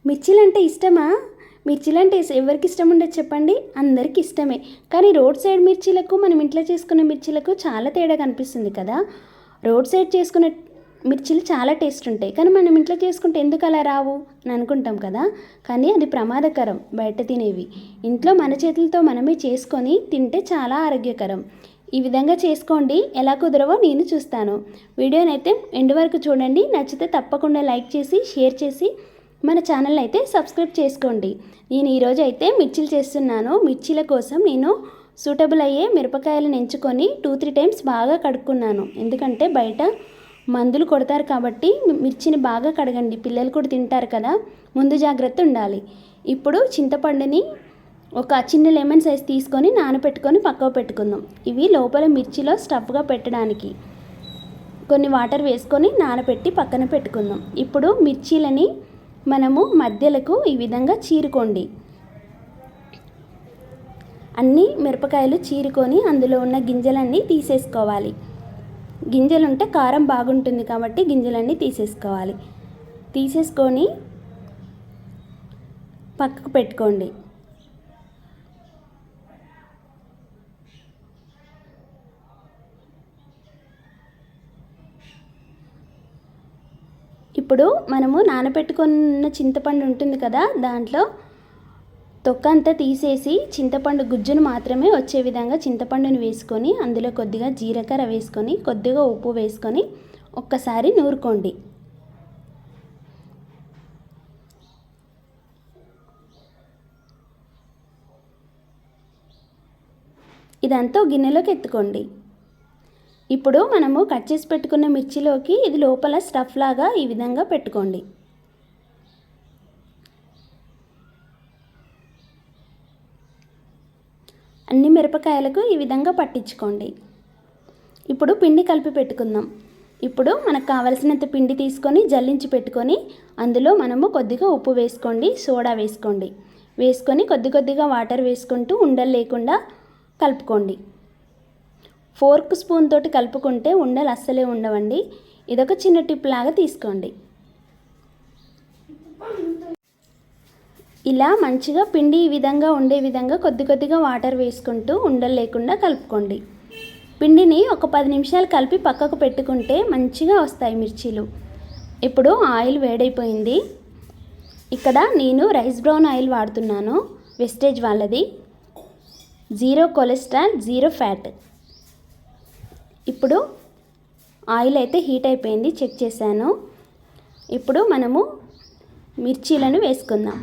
మిర్చిలంటే ఇష్టమా? మిర్చిలంటే ఎవరికి ఇష్టం ఉండదు చెప్పండి? అందరికీ ఇష్టమే. కానీ రోడ్ సైడ్ మిర్చీలకు మనం ఇంట్లో చేసుకున్న మిర్చీలకు చాలా తేడా కనిపిస్తుంది కదా. రోడ్ సైడ్ చేసుకునే మిర్చీలు చాలా టేస్ట్ ఉంటాయి, కానీ మనం ఇంట్లో చేసుకుంటే ఎందుకు అలా రావు అని అనుకుంటాం కదా. కానీ అది ప్రమాదకరం బయట తినేవి. ఇంట్లో మన చేతులతో మనమే చేసుకొని తింటే చాలా ఆరోగ్యకరం. ఈ విధంగా చేసుకోండి. ఎలా కుదరవో నేను చూస్తాను. వీడియోనైతే ఎండ్ వరకు చూడండి. నచ్చితే తప్పకుండా లైక్ చేసి షేర్ చేసి మన ఛానల్ అయితే సబ్స్క్రైబ్ చేసుకోండి. నేను ఈరోజు అయితే మిర్చీలు చేస్తున్నాను. మిర్చీల కోసం నేను సూటబుల్ అయ్యే మిరపకాయలను ఎంచుకొని 2-3 టైమ్స్ బాగా కడుక్కున్నాను. ఎందుకంటే బయట మందులు కొడతారు కాబట్టి మిర్చిని బాగా కడగండి. పిల్లలు కూడా తింటారు కదా, ముందు జాగ్రత్త ఉండాలి. ఇప్పుడు చింతపండుని ఒక చిన్న లెమన్ సైజ్ తీసుకొని నానబెట్టుకొని పక్కకు పెట్టుకుందాం. ఇవి లోపల మిర్చిలో స్టఫ్గా పెట్టడానికి కొన్ని వాటర్ వేసుకొని నానబెట్టి పక్కన పెట్టుకుందాం. ఇప్పుడు మిర్చీలని మనము మధ్యలకు ఈ విధంగా చీరుకోండి. అన్ని మిరపకాయలు చీరుకొని అందులో ఉన్న గింజలన్నీ తీసేసుకోవాలి. గింజలుంటే కారం బాగుంటుంది కాబట్టి గింజలన్నీ తీసేసుకోవాలి. తీసేసుకొని పక్కకు పెట్టుకోండి. ఇప్పుడు మనము నానబెట్టుకున్న చింతపండు ఉంటుంది కదా, దాంట్లో తొక్క అంతా తీసేసి చింతపండు గుజ్జును మాత్రమే వచ్చే విధంగా చింతపండుని వేసుకొని అందులో కొద్దిగా జీలకర్ర వేసుకొని కొద్దిగా ఉప్పు వేసుకొని ఒక్కసారి నూరుకోండి. ఇదంతా గిన్నెలోకి ఎత్తుకోండి. ఇప్పుడు మనము కట్ చేసి పెట్టుకున్న మిర్చిలోకి ఇది లోపల స్టఫ్ లాగా ఈ విధంగా పెట్టుకోండి. అన్ని మిరపకాయలకు ఈ విధంగా పట్టించుకోండి. ఇప్పుడు పిండి కలిపి పెట్టుకుందాం. ఇప్పుడు మనకు కావలసినంత పిండి తీసుకొని జల్లించి పెట్టుకొని అందులో మనము కొద్దిగా ఉప్పు వేసుకోండి, సోడా వేసుకోండి. వేసుకొని కొద్దిగా వాటర్ వేసుకుంటూ ఉండలు లేకుండా కలుపుకోండి. ఫోర్క్ స్పూన్ తోటి కలుపుకుంటే ఉండలు అస్సలే ఉండవండి. ఇదొక చిన్న టిప్ లాగా తీసుకోండి. ఇలా మంచిగా పిండి ఈ విధంగా ఉండే విధంగా కొద్దిగా వాటర్ వేసుకుంటూ ఉండలు లేకుండా కలుపుకోండి. పిండిని ఒక 10 నిమిషాలు కలిపి పక్కకు పెట్టుకుంటే మంచిగా వస్తాయి మిర్చీలు. ఇప్పుడు ఆయిల్ వేడైపోయింది. ఇక్కడ నేను రైస్ బ్రౌన్ ఆయిల్ వాడుతున్నాను, వెస్టేజ్ వాళ్ళది. 0 కొలెస్ట్రాల్ 0 ఫ్యాట్. ఇప్పుడు ఆయిల్ అయితే హీట్ అయిపోయింది, చెక్ చేశాను. ఇప్పుడు మనము మిర్చీలను వేసుకుందాం.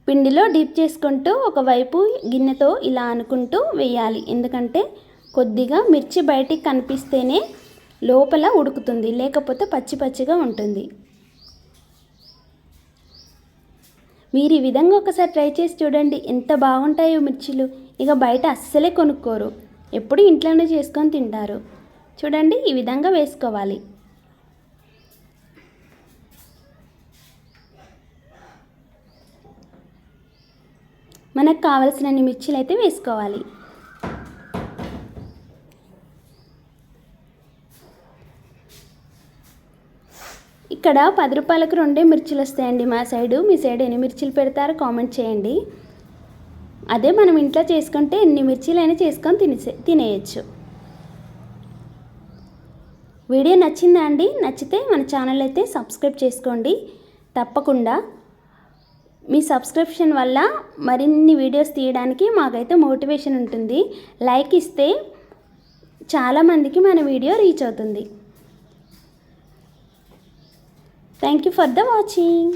పిండిలో డిప్ చేసుకుంటూ ఒకవైపు గిన్నెతో ఇలా అనుకుంటూ వేయాలి. ఎందుకంటే కొద్దిగా మిర్చి బయటికి కనిపిస్తేనే లోపల ఉడుకుతుంది, లేకపోతే పచ్చిగా ఉంటుంది. మీరు ఈ విధంగా ఒకసారి ట్రై చేసి చూడండి, ఎంత బాగుంటాయో మిర్చీలు. ఇక బయట అస్సలే కొనుక్కోరు, ఎప్పుడు ఇంట్లోనే చేసుకొని తింటారు. చూడండి, ఈ విధంగా వేసుకోవాలి. మనకు కావలసినన్ని మిర్చీలు అయితే వేసుకోవాలి. ఇక్కడ 10 రూపాయలకు 2 మిర్చీలు వస్తాయండి మా సైడు. మీ సైడ్ ఎన్ని మిర్చీలు పెడతారో కామెంట్ చేయండి. అదే మనం ఇంట్లో చేసుకుంటే ఎన్ని మిర్చీలైనా చేసుకొని తినేయచ్చు. వీడియో నచ్చిందా అండి? నచ్చితే మన ఛానల్ అయితే సబ్స్క్రైబ్ చేసుకోండి తప్పకుండా. మీ సబ్స్క్రిప్షన్ వల్ల మరిన్ని వీడియోస్ తీయడానికి మాకైతే మోటివేషన్ ఉంటుంది. లైక్ ఇస్తే చాలామందికి మన వీడియో రీచ్ అవుతుంది. Thank you for the watching.